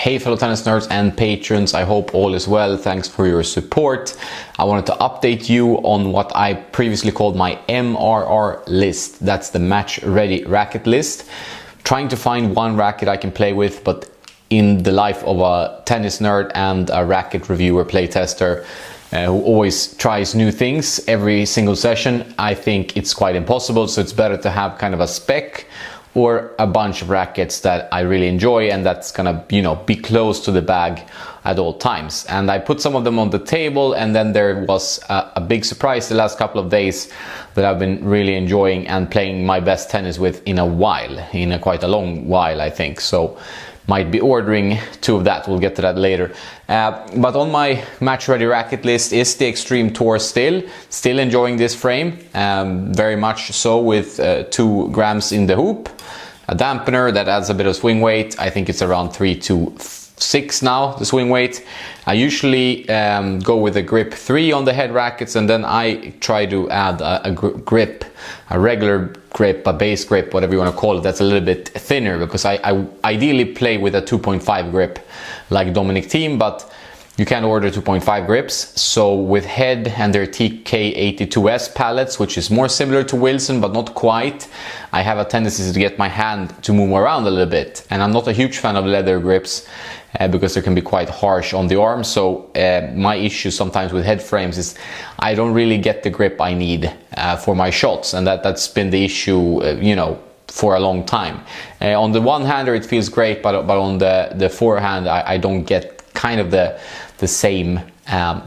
Hey fellow tennis nerds and patrons, I hope all is well. Thanks for your support. I wanted to update you on what I previously called my MRR list. That's the match ready racket list. Trying to find one racket I can play with, but in the life of a tennis nerd and a racket reviewer playtester who always tries new things every single session, I think it's quite impossible. So it's better to have kind of a spec or a bunch of rackets that I really enjoy and that's gonna, be close to the bag at all times. And I put some of them on the table, and then there was a big surprise the last couple of days that I've been really enjoying and playing my best tennis with in a while, quite a long while, I think. So might be ordering two of that. We'll get to that later. But on my match ready racket list is the Extreme Tour still enjoying this frame, very much so, with 2 grams in the hoop, a dampener that adds a bit of swing weight. I think it's around 3 to 6 now, the swing weight. I usually go with a grip 3 on the head rackets, and then I try to add a grip, a regular grip, a base grip, whatever you want to call it, that's a little bit thinner, because I ideally play with a 2.5 grip like Dominic Thiem, but you can order 2.5 grips. So with head and their TK82S pallets, which is more similar to Wilson but not quite, I have a tendency to get my hand to move around a little bit, and I'm not a huge fan of leather grips because they can be quite harsh on the arm. So my issue sometimes with head frames is I don't really get the grip I need for my shots, and that's been the issue for a long time. On the one-hander it feels great, but on the forehand I don't get kind of the same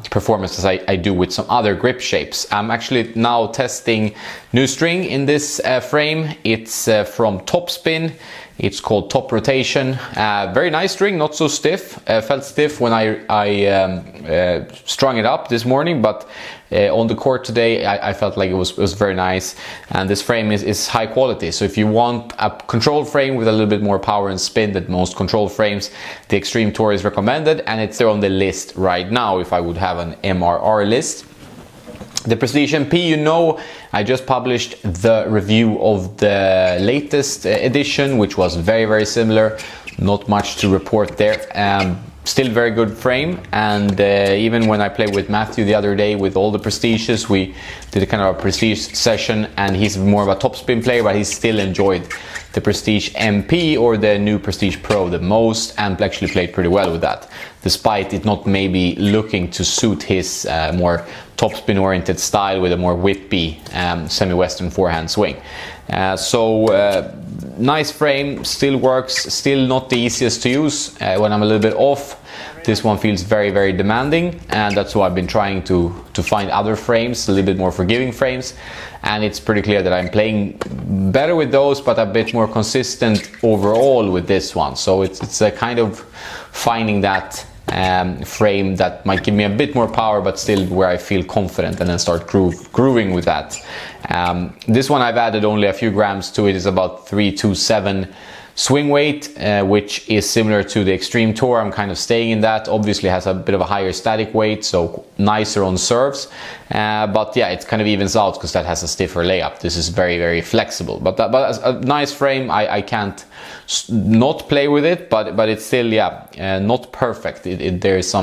performance as I do with some other grip shapes. I'm actually now testing new string in this frame. It's from Topspin. It's called Top Rotation. Very nice string, not so stiff. Felt stiff when I strung it up this morning, but on the court today I felt like it was very nice. And this frame is high quality. So if you want a control frame with a little bit more power and spin than most control frames, the Extreme Tour is recommended, and it's there on the list right now if I would have an MRR list. The Prestige MP, I just published the review of the latest edition, which was very, very similar. Not much to report there. Still very good frame, and even when I played with Matthew the other day with all the Prestiges, we did a kind of a Prestige session, and he's more of a topspin player, but he still enjoyed the Prestige MP or the new Prestige Pro the most, and actually played pretty well with that, despite it not maybe looking to suit his more topspin oriented style with a more whippy semi-western forehand swing. Nice frame, still works, still not the easiest to use when I'm a little bit off. This one feels very, very demanding, and that's why I've been trying to find other frames, a little bit more forgiving frames, and it's pretty clear that I'm playing better with those, but a bit more consistent overall with this one. So it's a kind of finding that frame that might give me a bit more power, but still where I feel confident, and then start grooving with that. This one I've added only a few grams to it. Is about 327 swing weight, which is similar to the Extreme Tour. I'm kind of staying in that. Obviously has a bit of a higher static weight, so nicer on serves, but yeah, it kind of evens out because that has a stiffer layup. This is very, very flexible, but a nice frame. I can't not play with it, but it's still not perfect. There is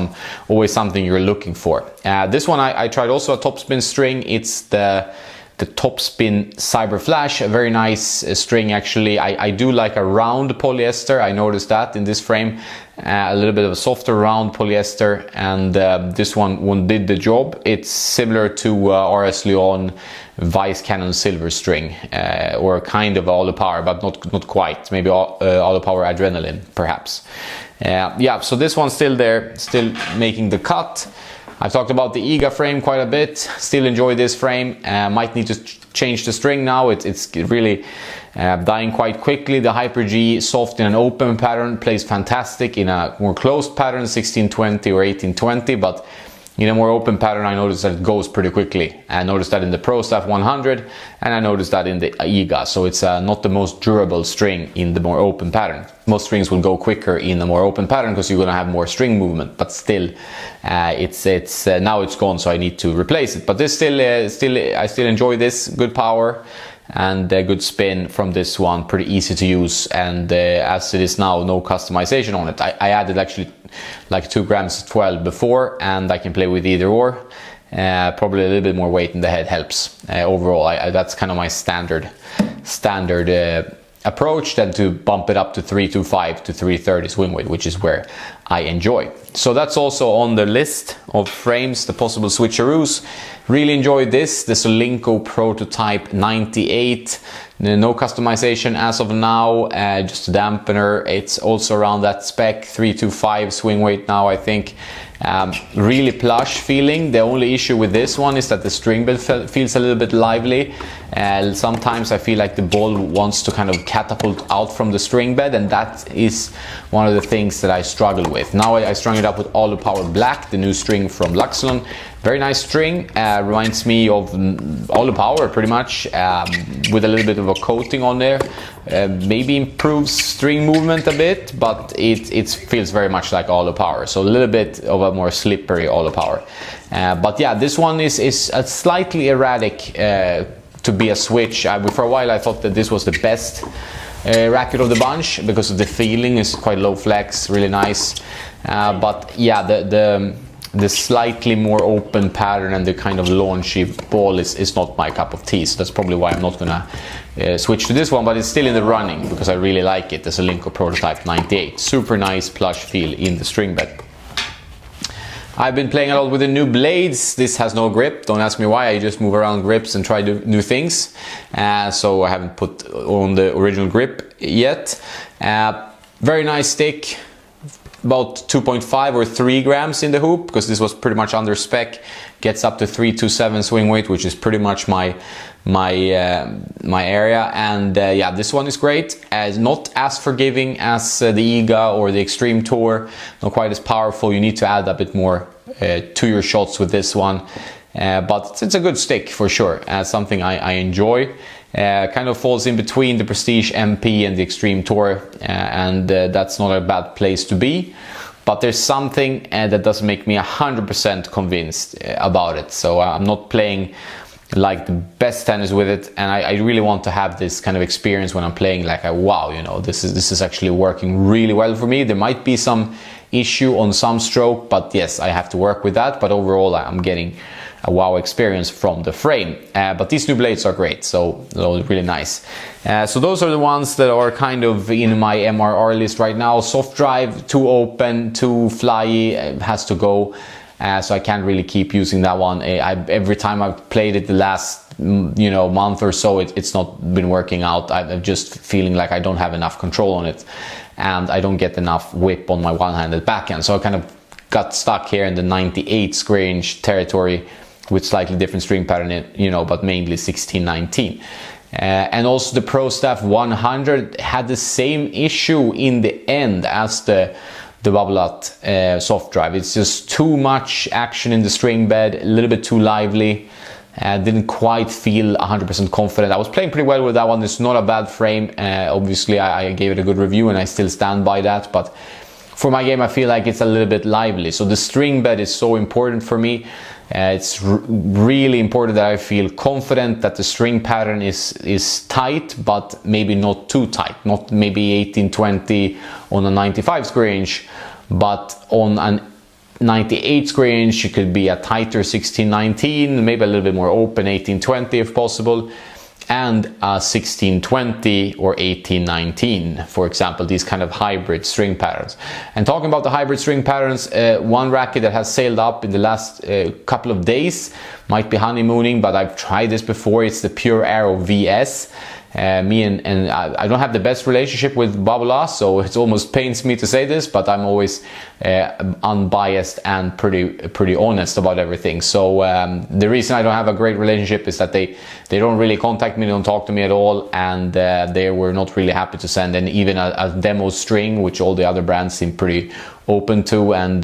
always something you're looking for. This one I tried also a topspin string. It's the Topspin Cyber Flash, a very nice string actually. I do like a round polyester. I noticed that in this frame, a little bit of a softer round polyester, and this one did the job. It's similar to RS Lyon Vice Cannon Silver string, or kind of All Power, but not quite. Maybe All Power Adrenaline perhaps. So this one's still there, still making the cut. I've talked about the EGA frame quite a bit. Still enjoy this frame. Might need to change the string now. It's really dying quite quickly. The Hyper G soft in an open pattern plays fantastic in a more closed pattern, 1620 or 1820, but in a more open pattern I noticed that it goes pretty quickly. I noticed that in the Pro Staff 100, and I noticed that in the EGA. So it's not the most durable string in the more open pattern. Most strings will go quicker in the more open pattern because you're going to have more string movement, but still now it's gone, so I need to replace it. But this I still enjoy this. Good power, and a good spin from this one, pretty easy to use, and as it is now, no customization on it. I added actually like 2 grams of 12 before, and I can play with either or. Probably a little bit more weight in the head helps. Overall, that's kind of my standard approach, than to bump it up to 325 to 330 swing weight, which is where I enjoy. So that's also on the list of frames, the possible switcheroos. Really enjoyed this, the Solinco Prototype 98. No customization as of now, just a dampener. It's also around that spec, 325 swing weight now, I think. Really plush feeling. The only issue with this one is that the string bed feels a little bit lively. Sometimes I feel like the ball wants to kind of catapult out from the string bed, and that is one of the things that I struggle with. Now I strung it up with All Power Black, the new string from Luxilon. Very nice string, reminds me of All Power pretty much, with a little bit of a coating on there. Maybe improves string movement a bit, but it feels very much like All Power, so a little bit of a more slippery All Power. But yeah, this one is a slightly erratic to be a switch. For a while I thought that this was the best racket of the bunch because of the feeling. It's quite low flex, really nice. But yeah, the slightly more open pattern and the kind of launchy ball is not my cup of tea, so that's probably why I'm not gonna switch to this one, but it's still in the running because I really like it. The Solinco Prototype 98, super nice plush feel in the string bed. I've been playing a lot with the new blades. This has no grip, don't ask me why, I just move around grips and try new things, so I haven't put on the original grip yet. Very nice stick, about 2.5 or 3 grams in the hoop, because this was pretty much under spec. Gets up to 327 swing weight, which is pretty much my area. And yeah, this one is great. Not as forgiving as the EGA or the Extreme Tour, not quite as powerful. You need to add a bit more to your shots with this one, but it's a good stick for sure. Something I enjoy. Kind of falls in between the Prestige MP and the Extreme Tour, and that's not a bad place to be. But there's something that doesn't make me 100% convinced about it. So I'm not playing like the best tennis with it, and I really want to have this kind of experience when I'm playing, like wow, you know, this is actually working really well for me. There might be some issue on some stroke, but yes, I have to work with that. But overall, I'm getting a wow experience from the frame. But these new blades are great, so really nice. So those are the ones that are kind of in my MRR list right now. Soft drive, too open, too flyy, has to go. So I can't really keep using that one. Every time I've played it the last month or so, it's not been working out. I'm just feeling like I don't have enough control on it, and I don't get enough whip on my one-handed backhand. So I kind of got stuck here in the 98 range territory with slightly different string pattern, but mainly 16-19. And also the Pro Staff 100 had the same issue in the end as the Babolat soft drive. It's just too much action in the string bed, a little bit too lively. Didn't quite feel 100% confident. I was playing pretty well with that one. It's not a bad frame. Obviously, I gave it a good review, and I still stand by that. But for my game, I feel like it's a little bit lively. So the string bed is so important for me. It's really important that I feel confident that the string pattern is tight, but maybe not too tight. Not maybe 18-20 on a 95 range, but on an 98 range, it could be a tighter 16-19, maybe a little bit more open 18-20 if possible, and a 16-20 or 18-19, for example, these kind of hybrid string patterns. And talking about the hybrid string patterns, one racket that has sailed up in the last couple of days, might be honeymooning, but I've tried this before. It's the Pure Aero VS. Me and I don't have the best relationship with Babolat, so it almost pains me to say this, but I'm always unbiased and pretty honest about everything. So the reason I don't have a great relationship is that they don't really contact me, they don't talk to me at all, and they were not really happy to send in even a demo string, which all the other brands seem pretty open to, and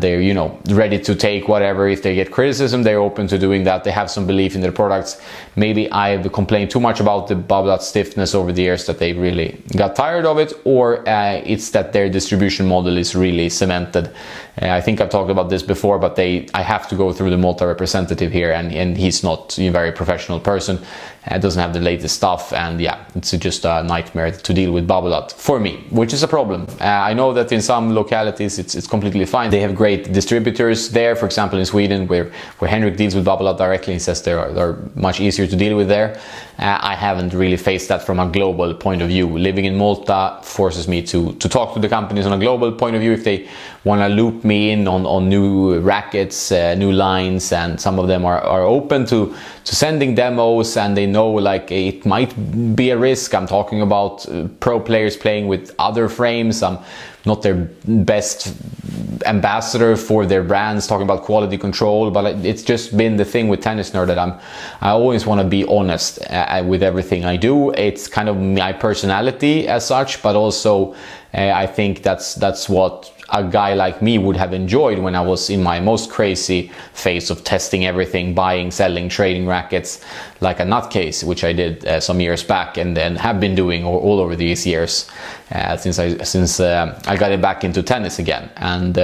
they're ready to take whatever. If they get criticism, they're open to doing that. They have some belief in their products. Maybe I've complained too much about the Babolat stiffness over the years that they really got tired of it, or it's that their distribution model is really cemented. I think I've talked about this before, but I have to go through the Malta representative here, and he's not a very professional person. It doesn't have the latest stuff, and yeah, it's just a nightmare to deal with Babolat for me, which is a problem. I know that in some localities it's completely fine. They have great distributors there, for example in Sweden, where Henrik deals with Babolat directly. He says they're much easier to deal with there. I haven't really faced that from a global point of view. Living in Malta forces me to talk to the companies on a global point of view if they want to loop me in on new rackets, new lines, and some of them are open to sending demos, and they know like it might be a risk. I'm talking about pro players playing with other frames. I'm not their best ambassador for their brands, talking about quality control, but it's just been the thing with Tennis Nerd that I always want to be honest with everything I do. It's kind of my personality as such, but also I think that's what a guy like me would have enjoyed when I was in my most crazy phase of testing everything, buying, selling, trading rackets like a nutcase, which I did some years back, and then have been doing all over these years since I got it back into tennis again. And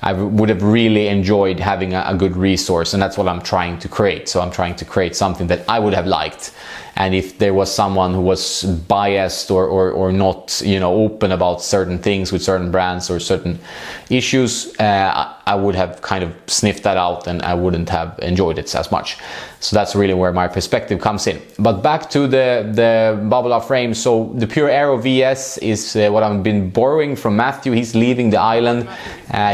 I would have really enjoyed having a good resource, and that's what I'm trying to create. So I'm trying to create something that I would have liked. And if there was someone who was biased or not, you know, open about certain things with certain brands or certain issues, I would have kind of sniffed that out, and I wouldn't have enjoyed it as much. So that's really where my perspective comes in. But back to the Babolat frame. So the Pure Aero VS is what I've been borrowing from Matthew. He's leaving the island.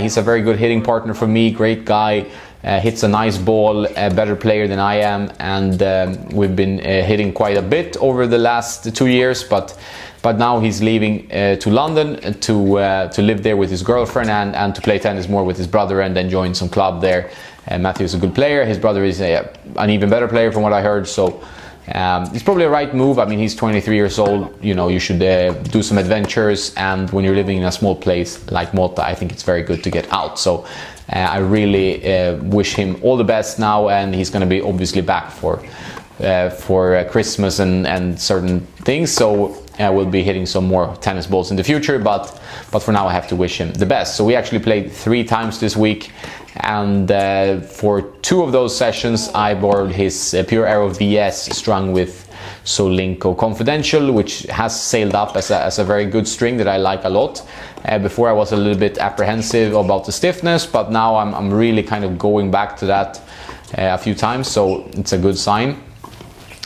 He's a very good hitting partner for me, great guy. Hits a nice ball, a better player than I am, and we've been hitting quite a bit over the last 2 years, but now he's leaving to London to live there with his girlfriend and to play tennis more with his brother, and then join some club there. Matthew is a good player. His brother is an even better player from what I heard, so it's probably a right move. I mean, he's 23 years old, you know, you should do some adventures, and when you're living in a small place like Malta, I think it's very good to get out. So I really wish him all the best now, and he's going to be obviously back for Christmas and certain things, so we'll be hitting some more tennis balls in the future, but for now I have to wish him the best. So we actually played 3 times this week, and for 2 of those sessions I borrowed his Pure Aero VS strung with Solinco Confidential, which has sailed up as a very good string that I like a lot. Before I was a little bit apprehensive about the stiffness, but now I'm really kind of going back to that a few times, so it's a good sign.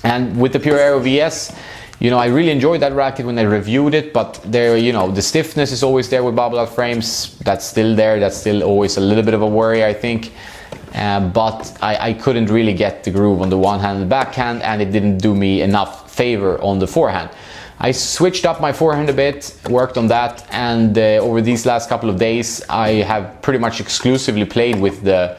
And with the Pure Aero VS, you know, I really enjoyed that racket when I reviewed it, but there, you know, the stiffness is always there with Babolat frames. That's still there. That's still always a little bit of a worry, I think. But I couldn't really get the groove on the one-handed backhand, and it didn't do me enough favor on the forehand. I switched up my forehand a bit, worked on that, and over these last couple of days I have pretty much exclusively played with the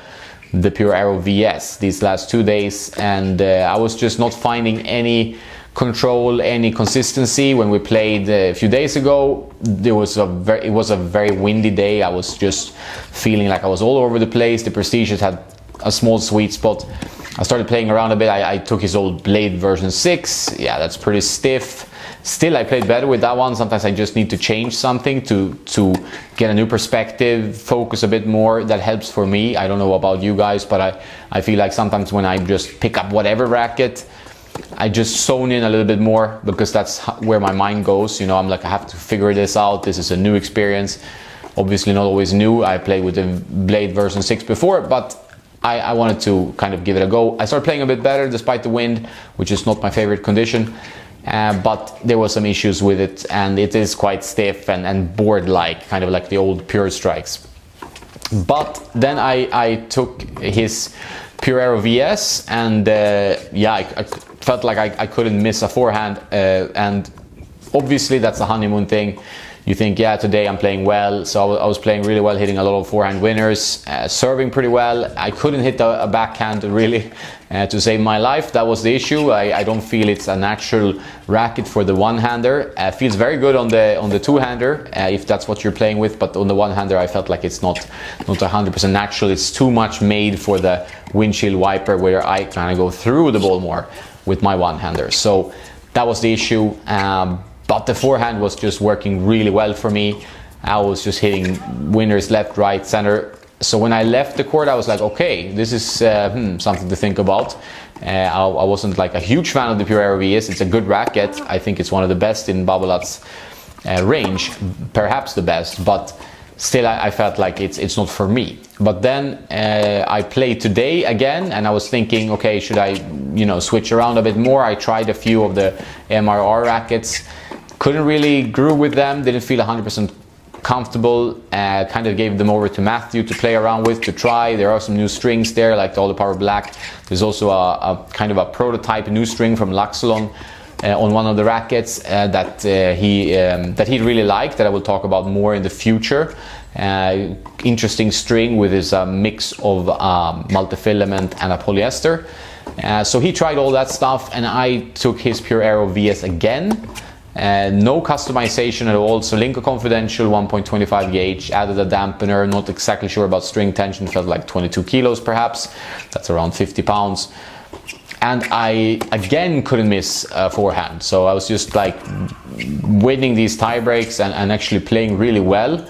Pure Aero VS these last 2 days, and I was just not finding any control, any consistency. When we played a few days ago, it was a very windy day. I was just feeling like I was all over the place. The Prestiges had a small sweet spot. I started playing around a bit. I took his old Blade version 6. Yeah, that's pretty stiff. Still, I played better with that one. Sometimes I just need to change something to get a new perspective, focus a bit more. That helps for me. I don't know about you guys, but I feel like sometimes when I just pick up whatever racket, I just zone in a little bit more, because that's where my mind goes. You know, I'm like, I have to figure this out. This is a new experience. Obviously not always new. I played with the Blade version 6 before, but I wanted to kind of give it a go. I started playing a bit better despite the wind, which is not my favorite condition. But there was some issues with it, and it is quite stiff and board-like, kind of like the old Pure Strikes. But then I took his Pure Aero VS, and yeah, I felt like I couldn't miss a forehand, and obviously that's a honeymoon thing. You think, yeah, today I'm playing well, so I was playing really well, hitting a lot of forehand winners, serving pretty well. I couldn't hit a backhand really to save my life. That was the issue. I don't feel it's a natural racket for the one-hander. Feels very good on the two-hander if that's what you're playing with, but on the one-hander I felt like it's not 100% natural. It's too much made for the windshield wiper, where I kind of go through the ball more with my one-hander. So that was the issue. But the forehand was just working really well for me. I was just hitting winners left, right, center. So when I left the court, I was like, okay, this is something to think about. I wasn't like a huge fan of the Pure Aero VS. It's a good racket. I think it's one of the best in Babolat's range, perhaps the best, but still I felt like it's not for me. But then I played today again, and I was thinking, okay, should I switch around a bit more? I tried a few of the MRR rackets, couldn't really groove with them, didn't feel 100% comfortable. Kind of gave them over to Matthew to play around with, to try. There are some new strings there, like the All the Power Black. There's also a kind of a prototype new string from Laxalon on one of the rackets that he really liked, that I will talk about more in the future. Interesting string with his mix of multifilament and a polyester. So he tried all that stuff, and I took his Pure Aero VS again. No customization at all, so Linko Confidential 1.25 gauge, added a dampener, not exactly sure about string tension, felt like 22 kilos perhaps, that's around 50 pounds. And I again couldn't miss forehand, so I was just like winning these tie breaks and actually playing really well,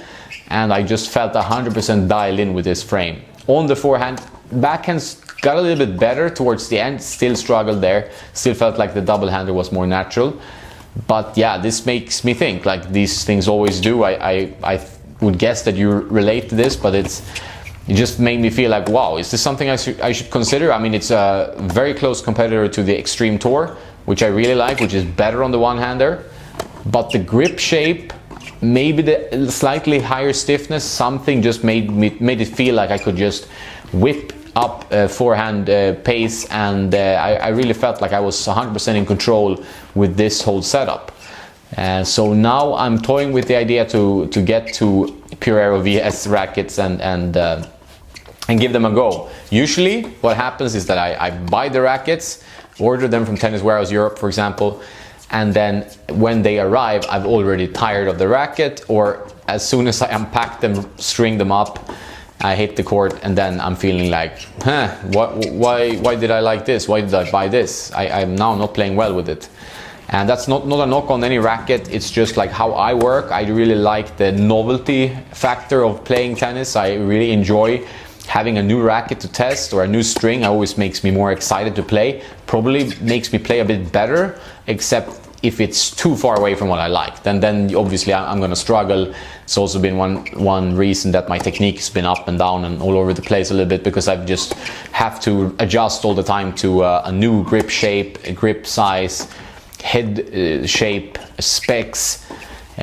and I just felt 100% dialed in with this frame. On the forehand, backhands got a little bit better towards the end, still struggled there, still felt like the double hander was more natural. But yeah, this makes me think, like these things always do. I would guess that you relate to this, but it just made me feel like, wow, is this something I should consider? I mean, it's a very close competitor to the Extreme Tour, which I really like, which is better on the one-hander. But the grip shape, maybe the slightly higher stiffness, something just made it feel like I could just whip up forehand pace, and I really felt like I was 100% in control with this whole setup. So now I'm toying with the idea to get to Pure Aero VS rackets and give them a go. Usually what happens is that I buy the rackets, order them from Tennis Warehouse Europe, for example, and then when they arrive, I've already tired of the racket, or as soon as I unpack them, string them up, I hit the court, and then I'm feeling like, why did I like this? Why did I buy this? I'm now not playing well with it. And that's not a knock on any racket, it's just like how I work. I really like the novelty factor of playing tennis. I really enjoy having a new racket to test, or a new string. It always makes me more excited to play. Probably makes me play a bit better, except if it's too far away from what I like, then obviously I'm going to struggle. It's also been one reason that my technique has been up and down and all over the place a little bit, because I just have to adjust all the time to a new grip shape, grip size, head shape, specs,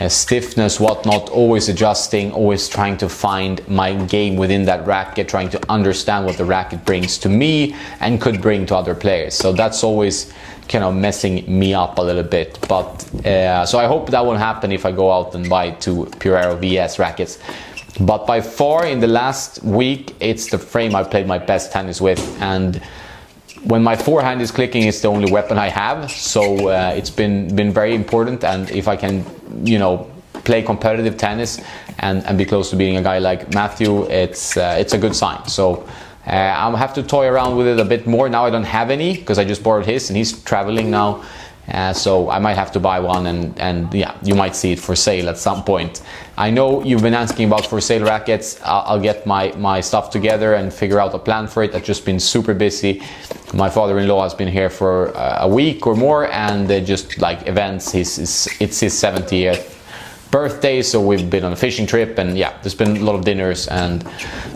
stiffness, whatnot, always adjusting, always trying to find my game within that racket, trying to understand what the racket brings to me and could bring to other players. So that's always kind of messing me up a little bit, but so I hope that won't happen if I go out and buy 2 Pure Aero VS rackets. But by far in the last week, it's the frame I played my best tennis with, and when my forehand is clicking, it's the only weapon I have. So it's been very important, and if I can play competitive tennis and be close to beating a guy like Matthew, it's a good sign. So I'll have to toy around with it a bit more. Now I don't have any because I just borrowed his, and he's traveling now, so I might have to buy one, and yeah, you might see it for sale at some point. I know you've been asking about for sale rackets. I'll get my stuff together and figure out a plan for it. I've just been super busy. My father-in-law has been here for a week or more, and just like events, it's his 70th birthday, so we've been on a fishing trip, and yeah, there's been a lot of dinners and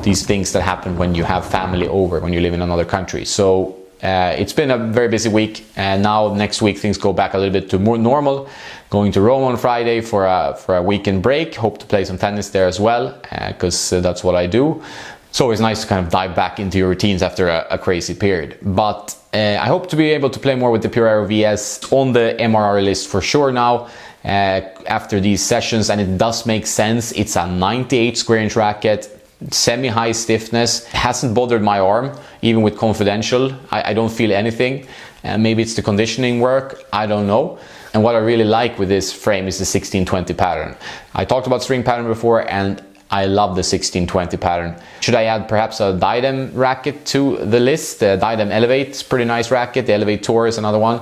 these things that happen when you have family over, when you live in another country. So it's been a very busy week, and now next week things go back a little bit to more normal. Going to Rome on Friday for a weekend break. Hope to play some tennis there as well, because that's what I do. It's always nice to kind of dive back into your routines after a crazy period. But I hope to be able to play more with the Pure Aero VS on the MRR list for sure now. After these sessions, and it does make sense. It's a 98 square inch racket, semi-high stiffness, hasn't bothered my arm even with Confidential. I don't feel anything, maybe it's the conditioning work, I don't know. And what I really like with this frame is the 1620 pattern. I talked about string pattern before, and I love the 1620 pattern. Should I add perhaps a Diadem racket to the list? The Diadem Elevate is a pretty nice racket. The Elevate Tour is another one.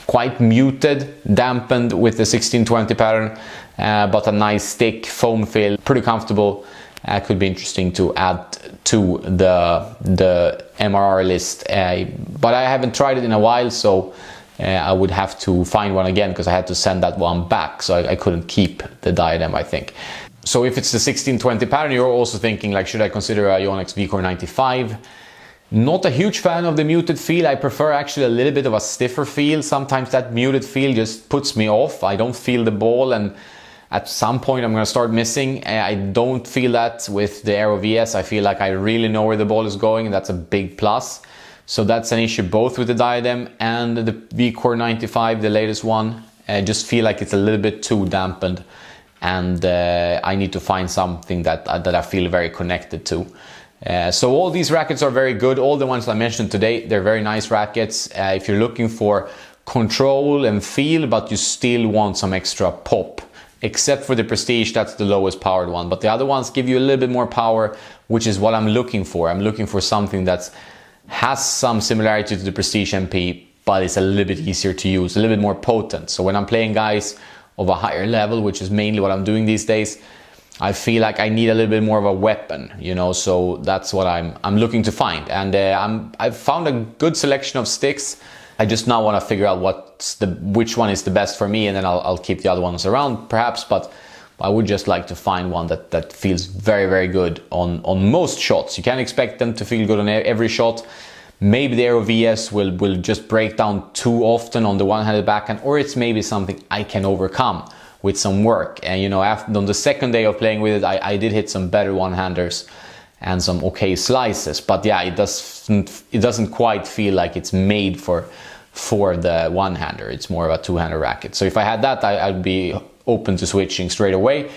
Quite muted, dampened with the 1620 pattern, but a nice thick foam feel, pretty comfortable. Could be interesting to add to the MRR list, but I haven't tried it in a while, so I would have to find one again, because I had to send that one back, so I couldn't keep the diadem, I think. So if it's the 1620 pattern, you're also thinking like, should I consider a Yonex VCore 95? Not a huge fan of the muted feel. I prefer actually a little bit of a stiffer feel. Sometimes that muted feel just puts me off. I don't feel the ball, and at some point I'm going to start missing. I don't feel that with the Aero VS. I feel like I really know where the ball is going, and that's a big plus. So that's an issue both with the diadem and the VCore 95, the latest one. I just feel like it's a little bit too dampened, and I need to find something that I feel very connected to. So all these rackets are very good. All the ones I mentioned today, they're very nice rackets. If you're looking for control and feel, but you still want some extra pop, except for the Prestige, that's the lowest powered one. But the other ones give you a little bit more power, which is what I'm looking for. I'm looking for something that has some similarity to the Prestige MP, but it's a little bit easier to use, a little bit more potent. So when I'm playing guys of a higher level, which is mainly what I'm doing these days, I feel like I need a little bit more of a weapon, you know, so that's what I'm looking to find. And I've found a good selection of sticks. I just now want to figure out which one is the best for me, and then I'll keep the other ones around perhaps, but I would just like to find one that feels very, very good on most shots. You can't expect them to feel good on every shot. Maybe the Aero VS will just break down too often on the one-handed backhand, or it's maybe something I can overcome with some work. And you know, on the second day of playing with it, I did hit some better one-handers and some okay slices, but yeah, it doesn't quite feel like it's made for the one-hander. It's more of a two-hander racket. So if I had that, I'd be open to switching straight away,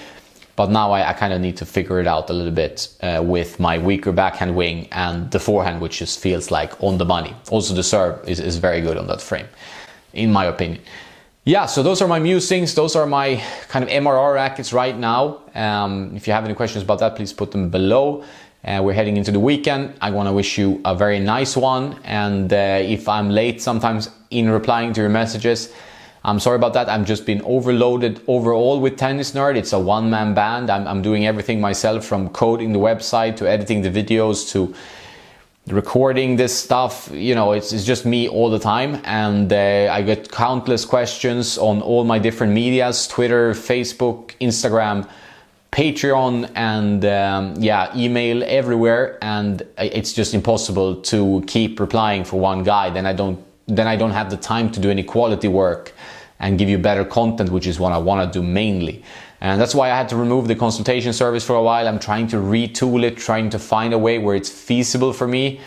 but now I kind of need to figure it out a little bit with my weaker backhand wing and the forehand, which just feels like on the money. Also the serve is very good on that frame, in my opinion. Yeah, so those are my musings. Those are my kind of MRR rackets right now. If you have any questions about that, please put them below. We're heading into the weekend. I want to wish you a very nice one. And if I'm late sometimes in replying to your messages, I'm sorry about that. I'm just been overloaded overall with Tennis Nerd. It's a one-man band. I'm doing everything myself, from coding the website to editing the videos to recording this stuff. You know, it's just me all the time, and I get countless questions on all my different medias: Twitter, Facebook, Instagram, Patreon, and yeah, email, everywhere, and it's just impossible to keep replying for one guy. Then I don't have the time to do any quality work and give you better content, which is what I want to do mainly. And that's why I had to remove the consultation service for a while. I'm trying to retool it, trying to find a way where it's feasible for me,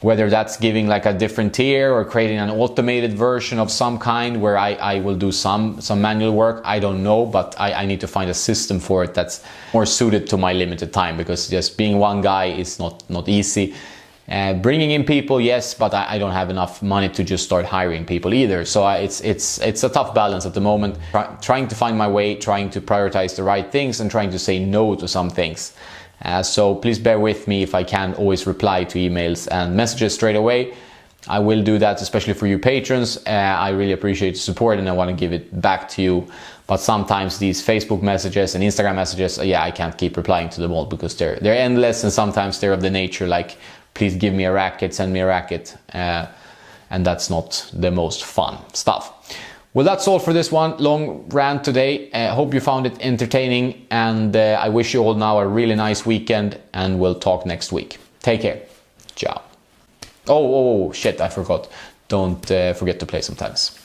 whether that's giving like a different tier or creating an automated version of some kind where I will do some manual work. I don't know, but I need to find a system for it that's more suited to my limited time, because just being one guy is not easy. Bringing in people, yes, but I don't have enough money to just start hiring people either. So it's a tough balance at the moment. Trying to find my way, trying to prioritize the right things, and trying to say no to some things. So please bear with me if I can't always reply to emails and messages straight away. I will do that, especially for you patrons. I really appreciate the support, and I want to give it back to you. But sometimes these Facebook messages and Instagram messages, yeah, I can't keep replying to them all, because they're endless, and sometimes they're of the nature like, please give me a racket, send me a racket, and that's not the most fun stuff. Well, that's all for this one long rant today. Hope you found it entertaining, and I wish you all now a really nice weekend, and we'll talk next week. Take care. Ciao. Oh, shit, I forgot. Don't forget to play sometimes.